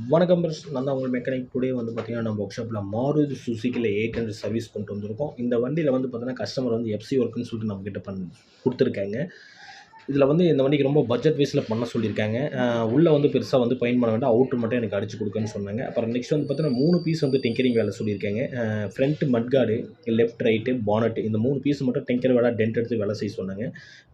வணக்கம் பிரஸ். நான் தான் உங்கள் மெக்கானிக். டுடே வந்து பார்த்தீங்கன்னா, நம்ம ஒர்க் ஷாப்பில மாருதி சுசுக்கில 800 சர்வீஸ் கொண்டு வந்திருக்கோம். இந்த வண்டியில வந்து பார்த்தீங்கன்னா, கஸ்டமர் வந்து எஃப்சி ஒர்க்குன்னு சொல்லிட்டு நம்மகிட்ட குடுத்துருக்காங்க. இதில வந்து இந்த வண்டிக்கு ரொம்ப பட்ஜெட் வைஸ்ல பண்ண சொல்லியிருக்காங்க. உள்ள வந்து பெருசா வந்து பெயிண்ட் பண்ண வேண்டாம். அவுட்ரு மட்டும் எனக்கு அடிச்சு குடுங்கன்னு சொன்னாங்க. அப்புறம் நெக்ஸ்ட் வந்து பார்த்தீங்கன்னா, 3 பீஸ் வந்து டிங்கரிங் வேலை சொல்லியிருக்காங்க. Front mudguard, left, right, bonnet இந்த 3 பீஸ் மட்டும் டிங்கர் வேலை, டென்ட் எடுத்து வேலை செய்ய சொன்னாங்க.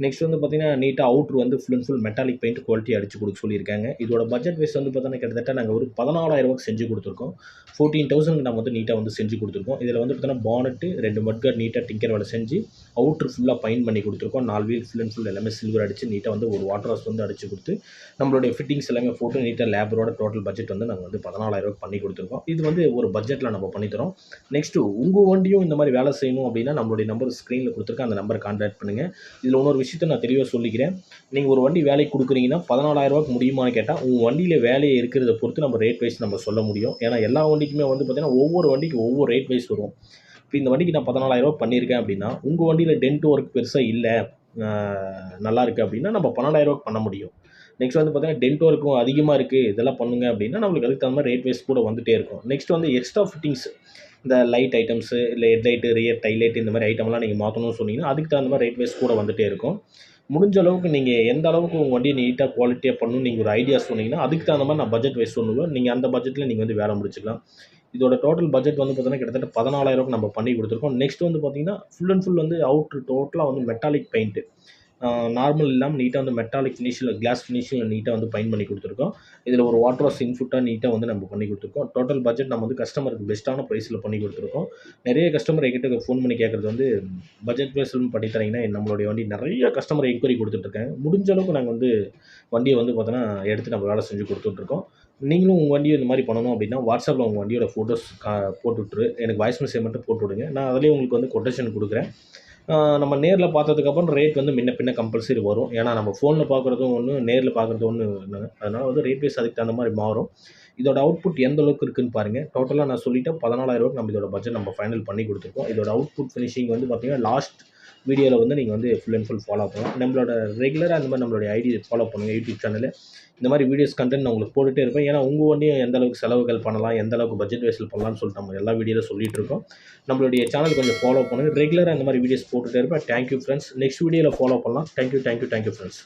நெக்ஸ்ட் வந்து பார்த்தீங்கன்னா, நீட்டா அவுட்ரு வந்து full and full metallic paint quality அடிச்சு குடுக்க சொல்லியிருக்காங்க. இதோட பட்ஜெட் வைஸ் வந்து பார்த்தீங்கன்னா, கிட்டத்தட்ட நாங்க ஒரு 14,000 செஞ்சு குடுத்துருக்கோம். 14,000 நம்ம வந்து நீட்டா வந்து செஞ்சு குடுத்துருக்கோம். இதில வந்து பார்த்தீங்கன்னா, பானட் 2 மட்கார்ட் நீட்டா டிங்கர் வேலை செஞ்சு, அவுட்ரு ஃபுல்லா பெயிண்ட் பண்ணி குடுத்துருக்கோம். 4 வீல் ஃபுல் அண்ட் ஃபுல் எல்லாமே சில்வர் அடிச்சு நீட்டா வந்து ஒரு வாட்டர் வாஷ் வந்து அடிச்சு குடுத்து, நம்மளுடைய ஃபிட்டிங்ஸ் எல்லாமே போட்டு நீட்டா லேபரோட டோட்டல் பட்ஜெட் வந்து நாங்க வந்து 14,000 பண்ணி குடுத்துருக்கோம். இது வந்து ஒரு பட்ஜெட்ல நம்ம பண்ணி தரோம். நெக்ஸ்ட் உங்க வண்டியும் இந்த மாரி வேலை செய்யணும் அப்டின்னா, நம்மளுடைய நம்பர் ஸ்க்ரீன்ல குடுத்துருக்கேன். அந்த நம்பர கான்டாக்ட் பண்ணுங்க. இதில இன்னொரு விஷயத்த நான் தெளிவா சொல்லிக்கிறேன். நீங்க ஒரு வண்டி வேலைக்கு குடுக்குறீங்கன்னா, 14,000 முடியுமான்னு கேட்டா, உங்க வண்டியில வேலை இருக்கிறத பொறுத்து நம்ம ரேட் வைஸ் நம்ம சொல்ல முடியும். ஏன்னா, எல்லா வண்டிக்குமே வந்து பார்த்தீங்கன்னா, ஒவ்வொரு வண்டிக்கு ஒவ்வொரு ரேட் வைஸ் வரும். இப்ப இந்த வண்டிக்கு நான் 14,000 பண்ணியிருக்கேன் அப்டின்னா, உங்க வண்டியில டென்ட் ஒர்க் பெருசா இல்ல. அ நல்லாயிருக்கு அப்டின்னா, நம்ம 12,000 பண்ண முடியும். நெக்ஸ்ட் வந்து பார்த்தீங்கன்னா, டென்ட் ஒர்க்கும் அதிகமா இருக்கு. இதெல்லாம் பண்ணுங்க அப்டின்னா, நம்மளுக்கு அதுக்கு தகுந்த மாரி ரேட் வைஸ் கூட வந்துட்டே இருக்கும். நெக்ஸ்ட் வந்து எக்ஸ்ட்ரா ஃபிட்டிங்ஸ் இந்த லைட் ஐட்டம்ஸு, இல்ல ஹெட்லைட்டு, ரியர் டைலைட் இந்த மாரி ஐட்டம்லாம் நீங்க மாத்தணும்னு சொன்னீங்கன்னா, அதுக்கு தகுந்த மாரி ரேட் வைஸ் கூட வந்துட்டே இருக்கும். முடிஞ்ச அளவுக்கு நீங்க எந்த அளவுக்கு உங்க வண்டிய நீட்டா, குவாலிட்டியா பண்ணணும்னு நீங்க ஒரு ஐடியா சொன்னீங்கன்னா, அதுக்கு தகுந்த மாரி நான் பட்ஜெட் வைஸ் சொல்லுவேன். நீங்க அந்த பட்ஜெட்ல நீங்க வந்து வேலை முடிச்சுக்கலாம். இதோட டோட்டல் பட்ஜெட் வந்து பார்த்தீங்கன்னா, கிட்டத்தட்ட 14,000 நம்ம பண்ணி குடுத்துருக்கோம். நெக்ஸ்ட் வந்து பார்த்தீங்கன்னா, ஃபுல் அண்ட் ஃபுல் வந்து அவுட்ரு டோட்டலா வந்து மெட்டாலிக் பெயிண்ட். நார்மல் இல்லாம நீட்டா வந்து மெட்டாலிக் ஃபினிஷ்ல கிளாஸ் ஃபினிஷ்ல நீட்டா வந்து பெயிண்ட் பண்ணி குடுத்துருக்கோம். இதில ஒரு வாட்டர் வாஷ் இன்ஃபுட்டா நீட்டா வந்து நம்ம பண்ணி குடுத்துருக்கோம். டோட்டல் பட்ஜெட் நம்ம வந்து கஸ்டமருக்கு பெஸ்ட்டான பிரைஸ்ல பண்ணி குடுத்துருக்கோம். நெறைய கஸ்டமர் என்கிட்ட ஃபோன் பண்ணி கேட்கறது வந்து, பட்ஜெட் வைஸ்ல பண்ணி தரீங்கன்னா, நம்மளுடைய வண்டி நெறைய கஸ்டமர் என்கொயரி குடுத்துட்டு இருக்காங்க. முடிஞ்ச அளவுக்கு நாங்க வந்து வண்டிய வந்து பார்த்தோன்னா, எடுத்து நம்ம வேலை செஞ்சு குடுத்துட்டுருக்கோம். நீங்களும் உங்க வண்டிய இந்த மாரி பண்ணணும் அப்டின்னா, WhatsAppல உங்க வண்டியோட ஃபோட்டோஸ் போட்டு எனக்கு வாய்ஸ் மெசேஜ் மட்டும் போட்டு விடுங்க. நான் அதிலேயே உங்களுக்கு வந்து கொட்டேஷன் குடுக்குறேன். நம்ம நேர்ல பார்த்ததுக்கப்புறம் ரேட் வந்து முன்ன பின்ன கம்பல்சரி வரும். ஏன்னா, நம்ம ஃபோன்ல பார்க்குறதும் ஒண்ணு, நேர்ல பார்க்குறது ஒண்ணுங்க. அதனால வந்து ரேட் வைஸ் அதுக்கு தகுந்த மாரி மாறும். இதோட அவுட்புட் எந்த அளவுக்கு இருக்குன்னு பாருங்க. டோட்டலா நான் சொல்லிட்டேன் 14,000 நம்ம இதோட பட்ஜெட் நம்ம ஃபைனல் பண்ணி குடுத்துருக்கோம். இதோட அவுட்புட் ஃபினிஷிங் வந்து பார்த்தீங்கன்னா, லாஸ்ட் வீடியோல வந்து நீங்க வந்து ஃபுல் அண்ட் ஃபுல் ஃபாலோ பண்ணலாம். நம்மளோட ரெகுலரா இந்த மாரி நம்மளுடைய ஐடிய ஃபாலோ பண்ணுங்க. YouTube channel. இந்த மாரி வீடியோஸ் கன்டென்ட் நான் உங்களுக்கு போட்டுட்டே இருப்பேன். ஏன்னா, உங்க வண்டிய எந்த அளவுக்கு செலவுகள் பண்ணலாம், எந்த அளவுக்கு பட்ஜெட் வைஸ்ல பண்ணலாம்னு சொல்லிட்டு நம்ம எல்லா வீடியோல சொல்லிட்டு இருக்கோம். நம்மளுடைய சேனல் கொஞ்சம் ஃபாலோ பண்ணுங்க. ரெகுலரா இந்த மாரி வீடியோஸ் போட்டுட்டே இருப்பேன். Thank you friends. நெக்ஸ்ட் வீடியோல ஃபாலோ பண்ணலாம். Thank you friends.